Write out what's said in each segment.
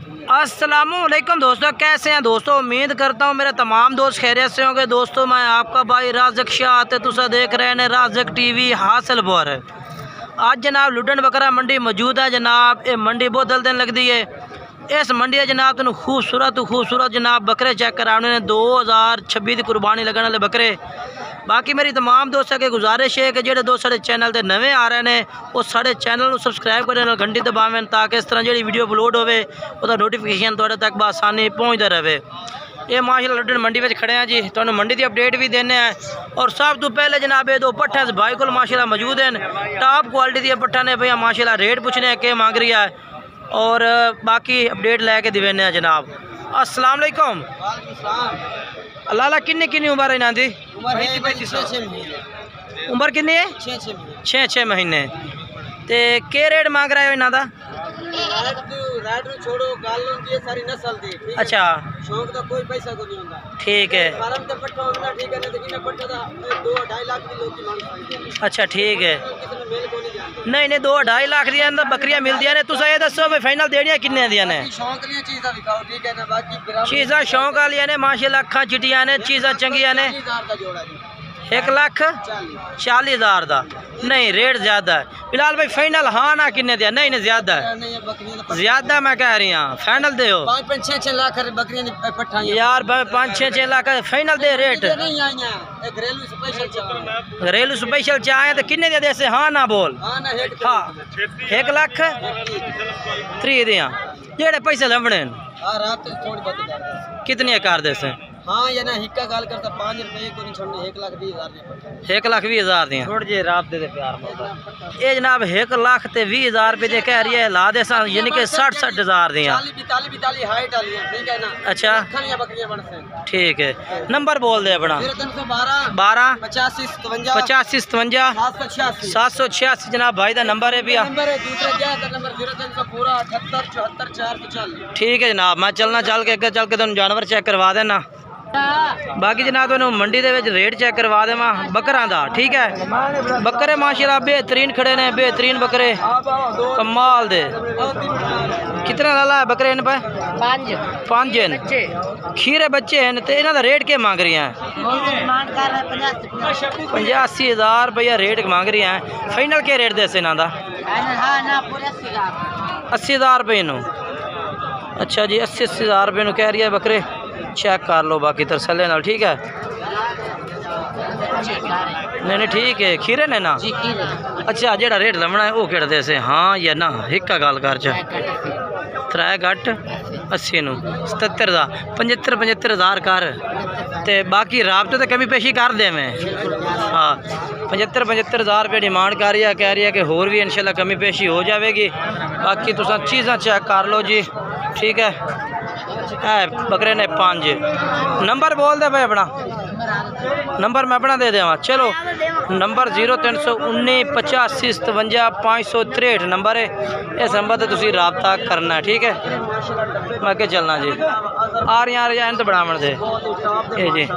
अस्सलामुअलैकुम दोस्तों, कैसे हैं दोस्तों। उम्मीद करता हूँ मेरे तमाम दोस्त खैरियत से होंगे। दोस्तों मैं आपका भाई राज़क शाह आते तुसा देख रहे हैं राज़क टीवी हासिलपुर। आज जनाब लुडन बकरा मंडी मौजूद है जनाब। ये मंडी बहुत जल्द दिन लगती है। इस मंडी जनाब तुम खूबसूरत जनाब बकरे चेक कराने ने 2026 की कुर्बानी लगने वाले बकरे। बाकी मेरी तमाम दोस्तों के गुजारिश है कि जो दोस्त साढ़े चैनल से नवे आ रहे हैं वो साढ़े चैनल को सबसक्राइब करें, घंटी दबावें ताकि इस तरह जी वीडियो अपलोड होवे उसका नोटिफिकेशन थोड़े तक बसानी पहुँचता रहे। ये माशाल्लाह लुडन मंडी में खड़े हैं जी, तो मंडी की अपडेट भी देने हैं। और सब तो पहले जनाब ये दो पट्ठा भाई को माशाल्लाह मौजूद हैं, टॉप क्वालिटी की पट्ठा ने भैया माशाल्लाह। रेट पूछने हैं क्या मांग रही है और बाकी अपडेट लैके दिवेने हैं जनाब। अस्सलाम वालेकुम। अल्लाह किन्नी किन्नी उम्र है इन्हां दी? उम्र किन्नी है? 6 महीने। ते के रेट मांग रहे हो इन्हां दा? छोड़ो गाल होंदी है सारी नस्ल दी। अच्छा शौक दा कोई पैसा को नहीं होंदा। ठीक है। फार्म ते पट्ठा होना ठीक है ना, लेकिन पट्ठा दा 2-2.5 लाख की लोग की मांग सकते हैं। अच्छा ठीक है। नहीं 2-2.5 लाख दी अंदर बकरियां मिलदियां ने। तुसा ये दसो भाई फाइनल देनियां किन्ने दियां ने? शौक दी चीज दा विकाओ ठीक है ना, बाकी चीज़ा शौक वालियां ने माशाल्लाह, अखां चिटियां ने, चीज़ा चंगियां ने। 1,40,000 का नहीं रेट ज़्यादा है फिलहाल भाई। फाइनल हाँ ना किन्ने दिया? नहीं ज़्यादा है, ज़्यादा मैं कह रही हूँ। फाइनल दे 5-6 लाख बकरियां यार 5-6 लाख फाइनल दे रेट। घरेलू स्पेशल चाहे तो किन्ने दिया से? हाँ ना बोल। हाँ 1,30,000 दिया जेड़े पैसे लभने कितने कर दे से? हाँ या ना हिक्का गाल करता 5 रुपए को नहीं छोड़ने। 1,20,000 1,20,000 दिया छोड़ जे रात दे प्यार ये जनाब। 1,20,000 रुपये दे कह रही है ला दे यानी कि 60-60,000 दिया। 40-42 हाइट वाली है ठीक है ना। अच्छा ठीक है। नंबर बोल दे अपना। 12 85 57 786 जनाब भाई का नंबर है भैया। ठीक है जनाब, मैं चलना चल के तुम जानवर चेक करवा देना। बाकी जनाब तो मंडी दे रेट चेक करवा देव बकरा दा। ठीक है, बकरे माशाल्लाह बेहतरीन खड़े ने, बेहतरीन बकरे कमाल दे। कितना लाला है बकरे इन पे? 5 खीरे बच्चे हैं। तो इन्हों का रेट क्या मांग रही हैं? 85,000 रुपया रेट मांग रही हैं। फाइनल क्या रेट दे इन्हों का? 80,000 रुपये इनू। अच्छा जी 80,000 रुपये कह रही है बकरे। चेक कर लो बाकी तरसले नाल। ठीक है नहीं ठीक है। खीरे ने ना? अच्छा जेड़ा रेट लमना है वो केड़ा दे से? हाँ या ना हिक्का गाल कर च 3 घट 80 नू 77 का 75,000 कर ते बाकी राबते तो कमी पेशी कर दे मैं। हाँ 75,000 रुपये डिमांड कर रही है, कह रही है कि होर भी इंशाल्लाह कमी पेशी हो जाएगी। बाकी तुसा चीज़ा चेक कर लो जी। ठीक है बकरे ने 5। नंबर बोल दे भाई अपना। नंबर मैं अपना दे देवा। चलो नंबर 0319 85 57 563 नंबर है। इस नंबर से तुम रबता करना है। ठीक है मैं के चलना जी। आ रही तो बनावन दे ये जी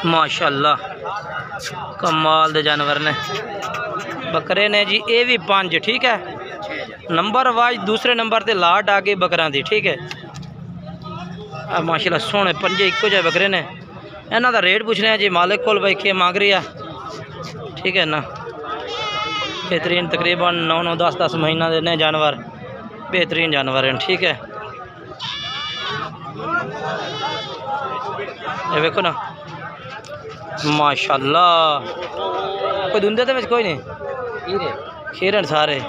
माशाल्लाह कमाल दे जानवर ने बकरे ने जी। ये भी 5। ठीक है नंबर वाइज दूसरे नंबर ते लाट आ गई बकरा दी। ठीक है माशाल्लाह सोने 5 इको जहे बकरे ने। इन्हों का रेट पूछने हैं जी मालिक को भाई क्या मांग रही है। ठीक है ना बेहतरीन तकरीबन 9-10 महीना दे ने जानवर, बेहतरीन जानवर हैं। ठीक है ये देखो ना माशाल्लाह। कोई धुंधे तो कोई नहीं खीरन सारे।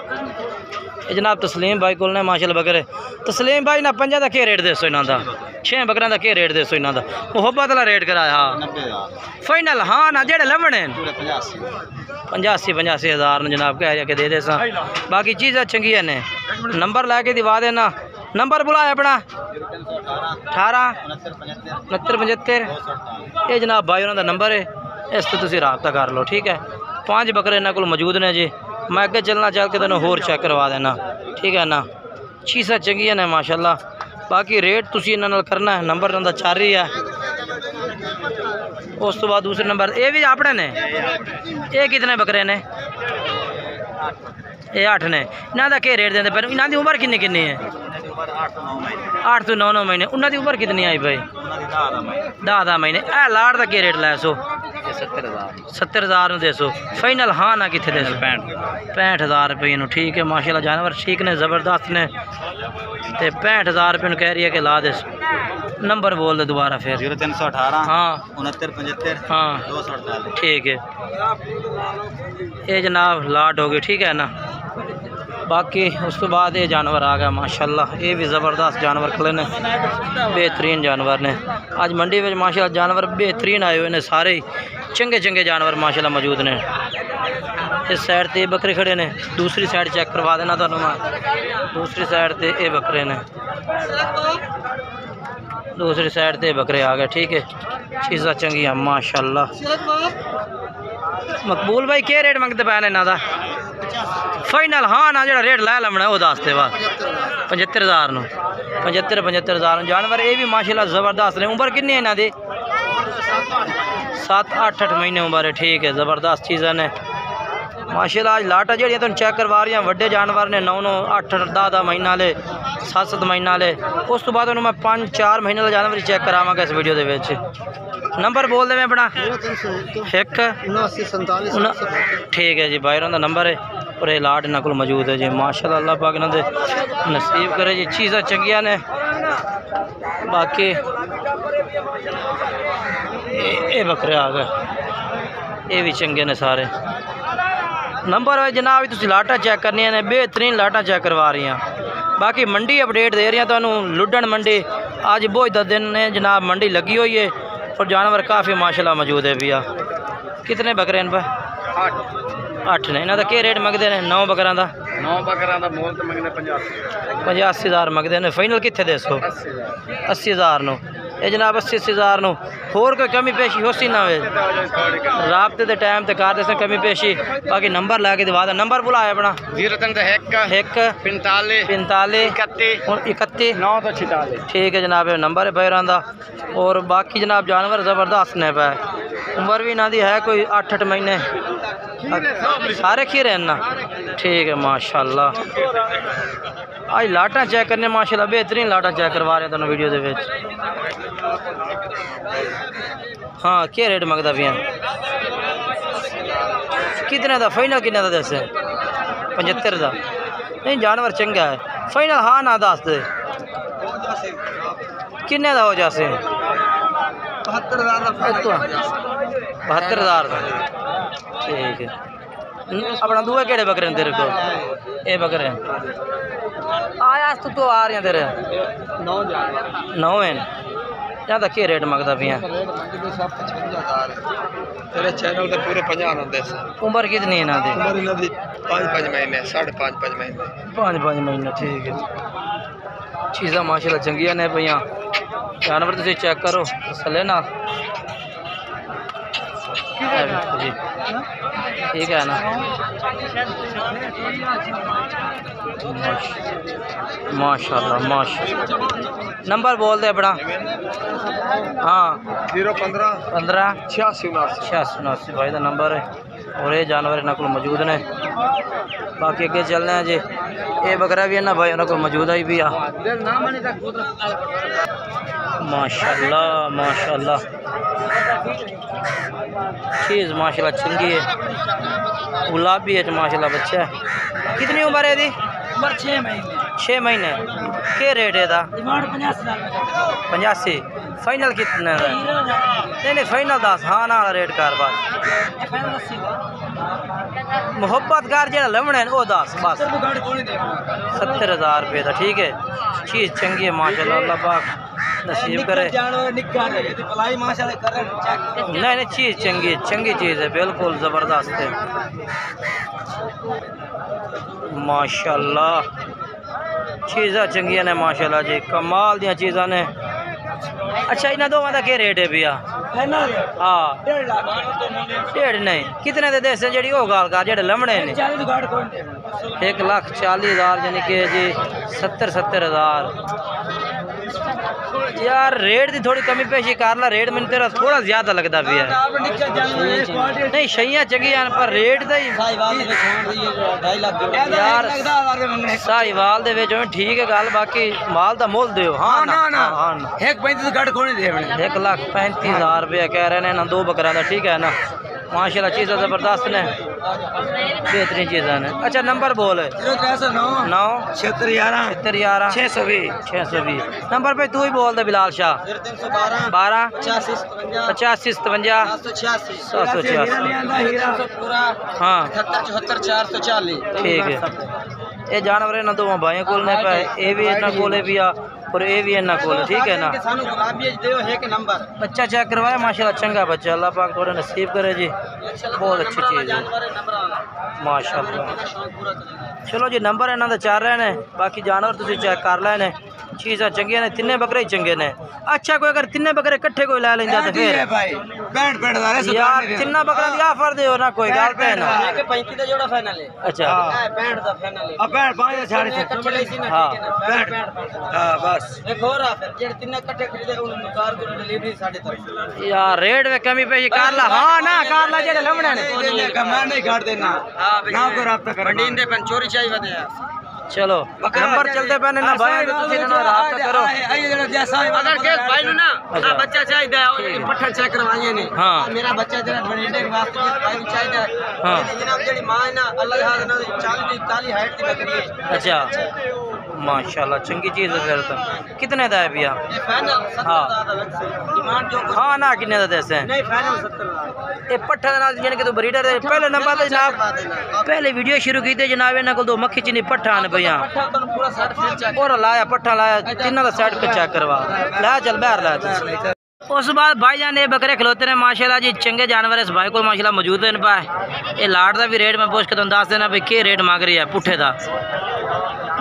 ये जनाब तस्लीम भाई को माशाल्लाह बकरे। तस्लीम भाई ना 5 का क्या रेट दसो इन्हों का? 6 बकरों का क्या रेट दसो इन्हों का? मुहब्बत वाला रेट कराया फाइनल हाँ ना जेड़े लवने 85,000 जनाब कह के दे दे सा। बाकी चीज़ा चंगिया ने। नंबर लैके दिवा देना। नंबर बुलाया अपना 18 69 75। ये जनाब भाई उन्होंने नंबर है, इस तो तुम रबता कर लो। ठीक है 5 बकरे इन्होंने को मौजूद ने जी। मैं अगे चलना चल के तेनों होर चेक करवा देना। ठीक है ना चीज़ा चंगिया ने माशाल्लाह। बाकी रेट तुसी इन्हां करना है। नंबर इन्हां दा 4 ही है। उस तो बाद दूसरे नंबर ये भी अपने ने। ये कितने बकरे ने? ये 8 ने। इन्हां दा क्या रेट देंदे? पर इन्हां दी उम्र किन्नी किन्नी है? उम्र 8 ਤੋਂ 9 ਮਹੀਨੇ ਉਹਨਾਂ ਦੀ ਉਮਰ ਕਿੰਨੀ ਆਈ ਭਾਈ 10 ਮਹੀਨੇ ਇਹ ਲਾੜ ਦਾ ਕੀ ਰੇਟ ਲੈ ਸੋ 70000 ਨੂੰ ਦੇਸੋ फाइनल हाँ ना कितने देसो 65,000 रुपये ਨੂੰ ठीक है माशाल्लाह जानवर ठीक ने ज़बरदस्त ने ते 65,000 रुपये कह रही है कि ला देसो नंबर बोल दे दोबारा फिर 0318 हाँ 6975 हाँ 248 ठीक है ये जनाब लाट हो गई ठीक है ना बाकी उस तो बाद ये जानवर आ गया माशाल्लाह ये भी ज़बरदस्त जानवर खड़े ने बेहतरीन जानवर ने आज मंडी में माशाल्लाह जानवर बेहतरीन आए हुए ने सारे चंगे चंगे जानवर माशाल्लाह मौजूद ने इस साइड ते बकरे खड़े ने दूसरी साइड चेक करवा देना तुहानू मैं दूसरी साइड ते ये बकरे ने दूसरी साइड ते बकरे आ गए ठीक है चीज़ा चंगी माशाल्लाह मकबूल भाई क्या रेट मंगते पे इन्हों का फाइनल हाँ ना जो रेट लै लमना वो दस दे बस 75,000 75,000 जानवर ये भी माशाल्लाह ज़बरदस्त ने उम्र कितनी है इन्हों की 7-8 महीने उम्र है ठीक है ज़बरदस्त चीज़ा ने माशाल्लाह आज लाटा जी तुम चेक करवा रही वड्डे जानवर ने 9-9 8-10 महीने वाले 7-7 महीने वाले उस तो बाद मैं 5-4 महीने वाला जानवर चेक करावांगा इस वीडियो के विच नंबर बोल दे मैं अपना 1 ठीक है जी बाहरों का नंबर है और ये लाट इन्हों को मौजूद है जी माशाल्लाह अल्लाह पाक इन्हों नसीब करे जी चीज़ा चंगिया ने बाकी ये बकरे आ गए ये भी चंगे ने सारे नंबर है जनाब तुम लाटा चेक करनी ने बेहतरीन लाटा चेक करवा रही हैं बाकी मंडी अपडेट दे रही हैं तो लुडन मंडी आज बहुत 10 दिन ने जनाब मंडी लगी हुई है और जानवर काफ़ी माशाल्लाह मौजूद है भैया कितने बकरे इन पर 8 ने इन्हों का क्या रेट मंगते हैं 9 बकरा का 9 बकरा का मोल तो मंगने 85,000 मंगते हैं फाइनल कितने देसो 80,000 नो ये जनाब 80,000 नो होर कोई कमी पेशी हो सी ना हो राबते के टाइम तो कर दे कमी पेशी बाकी नंबर ला के दवा नंबर बुलाया अपना 0145 ठीक है जनाब नंबर है बैरां दा और बाकी जनाब जानवर ज़बरदस्त ने पे उम्र भी इन्हों की है कोई 8-8 महीने सारे खीरे ना ठीक है माशाल्लाह आज लाटा चेक करने माशाल्लाह बेहतरीन लाटा चेक करवा रहे हैं तुम वीडियो के विच हाँ क्या रेट मंगता पिया कितने का फाइनल कितने का दस 75 का नहीं जानवर चंगा है फाइनल हाँ ना दस दे किन्ने का हो जासे 72,000 का ठीक है अपना दूए केड़े बकरे तेरे को ये बकरे आया तो आ रही तेरे 9 हैं या तो क्या रेट मंगता पिया तेरे चैनल पे पूरे 50 आंदे उम्र कितनी है इन्हों की 5-5 महीने 5.5 महीने 5 महीने ठीक है चीज़ा माशाल्लाह चंगिया ने भैया जानवर तुम चेक करो तसल्ले ना जी ठीक है ना माशाल्लाह नंबर बोल दे अपना हाँ 015 86 भाई का नंबर है और ये जानवर इन्हों को मौजूद ने बाकी अगे चलने हैं जी ये बकरा भी है ना भाई उन्होंने को मौजूद ही भी आ माशाल्लाह माशाल्लाह चीज़ माशाल्लाह चंगी है गुलाबी है माशाल्लाह बच्चा है कितनी उम्र है दी 6 महीने क्या रेट है 85 फाइनल कितने का नहीं फाइनल 10 हाँ ना रेट कर बस मोहब्बत कार जो लमने वो 10 बस 70,000 रुपये का ठीक है चीज़ चंगी है माशाल्लाह अल्लाह पाक नसीब करे नहीं चीज़ चंगी चीज़ है बिल्कुल ज़बरदस्त है माशाल्लाह चीज़ा चंगिया ने माशाल्लाह जी कमाल दियां चीज़ा ने अच्छा इन्होंने दोवां का क्या रेट है भैया हाँ 1.5 नहीं कितने दे देसे जी वो गाल कर जो लमने ने 1,40,000 यानी कि जी 70,000 यार रेट की थोड़ी कमी पेशी कर ला, रेट मैंने तेरा थोड़ा ज्यादा लगता भी है। नहीं शइयां चंगी हैं पर रेट तो ही यार साहिवाल दे विच ठीक है गल, बाकी माल दा मोल दियो। हाँ ना ना 1,35,000 रुपया कह रहे हैं ना, 2 बकरा दा, ठीक है ना। माशाल्लाह चीज़ें ज़बरदस्त ने, बेहतरीन चीज़ें ने। अच्छा नंबर बोल। 9 76 620 नंबर पे तू ही बोल दे बिलाल शाह। 12 85 57 786 हाँ ठीक है। ये जानवर इन्होंने दो भाई को पे, ये भी इन्होंने कोले भी आ और ये भी इन्होंने कोले, ठीक है ना। बच्चा चेक करवाया माशाल्लाह, चंगा बच्चा, अल्लाह पाक थोड़ा नसीब करे जी, बहुत अच्छी चीज़ है माशाल्लाह। चलो जी नंबर इन्होंने 4 रहे ने, बाकी जानवर तुम चेक कर लेने, चीज़ा चंगिया ने, 3 बकरे ही चंगे ने। अच्छा कोई अगर 3 बकरे कट्ठे कोई लै लेंदा ते फिर यार 3 बकरा दी ऑफर दे ना, कोई गल पे ना। 35 दा जोड़ा फाइनल है। अच्छा 65 दा फाइनल है। 65 हां बस एक और आ फिर जे 3 कट्ठे खरीदे उन नुकार को डिलीवरी 3.5 यार रेट वे कमी पे कर ला। हां ना कर ला जेड़े लमणे ने मैं नहीं काट देना। हां ना को राब्ता कर मंडी दे पन चोरी चाहिए वदे। चलो नंबर चलते पे ना भाई, तुसी ना राब्ता करो अगर के भाई नु ना बच्चा चाहिए पट्ठा चेक करवाइए ने। हां मेरा बच्चा जरा बनेडे वास्ते भाई चाहिए। हां जनाब जेडी मां है ना अल्लाह याद ना 40 हाइट की बकरी है। अच्छा माशाल्लाह चंगी चीज़ है फिर तो। कितने दा है भैया? ये फाइनल 70,000 अलग से डिमांड जो। हां ना कितने दा देसे? नहीं फाइनल 70,000। ये पट्ठा दे नाल यानी कि तू ब्रीडर है। पहले नंबर ते जनाब पहले वीडियो शुरू की थे जनाब, इन्हां कोल 2 मक्खी चीनी पट्ठा ने भैया, पट्ठा तो पूरा सेट फिर चेक और लाया पट्ठा लाया, तीनों दा सेट पे चेक करवा ला, चल बाहर ला। उस बाद भाईजान ये बकरे खिलोते ने माशाल्लाह जी, चंगे जानवर इस भाई को माशाल्लाह मौजूद हैं पाए। ये लाट का भी रेट मैं पूछ के तुम दस देना भाई के रेट मांग रही है पुट्ठे का।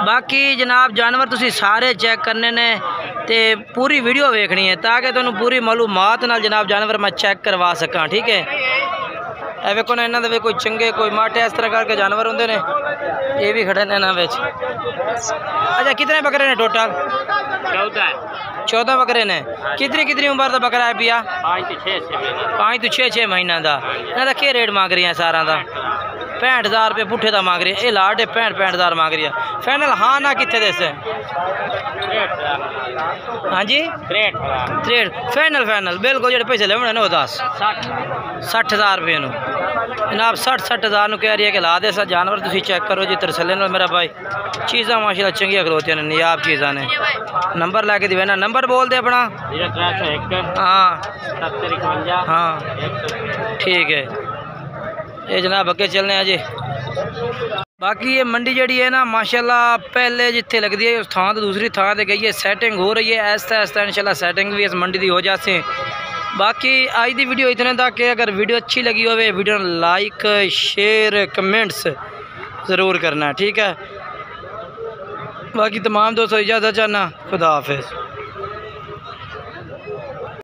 बाकी जनाब जानवर तुसी सारे चेक करने ने ते पूरी वीडियो वेखनी है ताकि तुहानू पूरी मालूमात नाल जनाब जानवर मैं चेक करवा सकां, ठीक है। ए वेखो ना इन्हां दे कोई चंगे कोई माटे इस तरह करके जानवर होंदे ने, ये भी खड़े ने इन्हां विच। अच्छा कितने बकरे ने टोटल? 14 बकरे ने। कितनी उम्र का बकरा है भैया? 5 तो 6 महीना का। इन्हां दा के रेट मांग रही है सारा का? 65,000 रुपये पुट्ठे का मांग रही है। ये लाट है 65,000 मांग रही है। फाइनल हाँ ना कितने देसे? हाँ जी रेट फाइनल बिल्कुल जो पैसे ले वो 60,000 रुपये जनाब 60,000 कह रही है कि ला दे सा जानवर। तुम चेक करो जी तरसले मेरा भाई, चीज़ा माशाल्लाह चंगिया खलोतियां ने, नियाब चीज़ा ने। नंबर लैके दी ना, नंबर बोल दे अपना। हाँ हाँ ठीक है। ये जनाब अगे चलने हैं जी। बाकी ये मंडी जड़ी है ना माशाल्लाह पहले जिथे लगती है उस थां तो दूसरी थां ते गई है, सैटिंग हो रही है ऐसा इंशाल्लाह सैटिंग भी इस मंडी की हो जाती। बाकी आज की वीडियो इतने तक है। अगर वीडियो अच्छी लगी हो वीडियो लाइक शेयर कमेंट्स ज़रूर करना, ठीक है। बाकी तमाम दोस्तों इजाज़त चाहना, खुदा हाफिज़।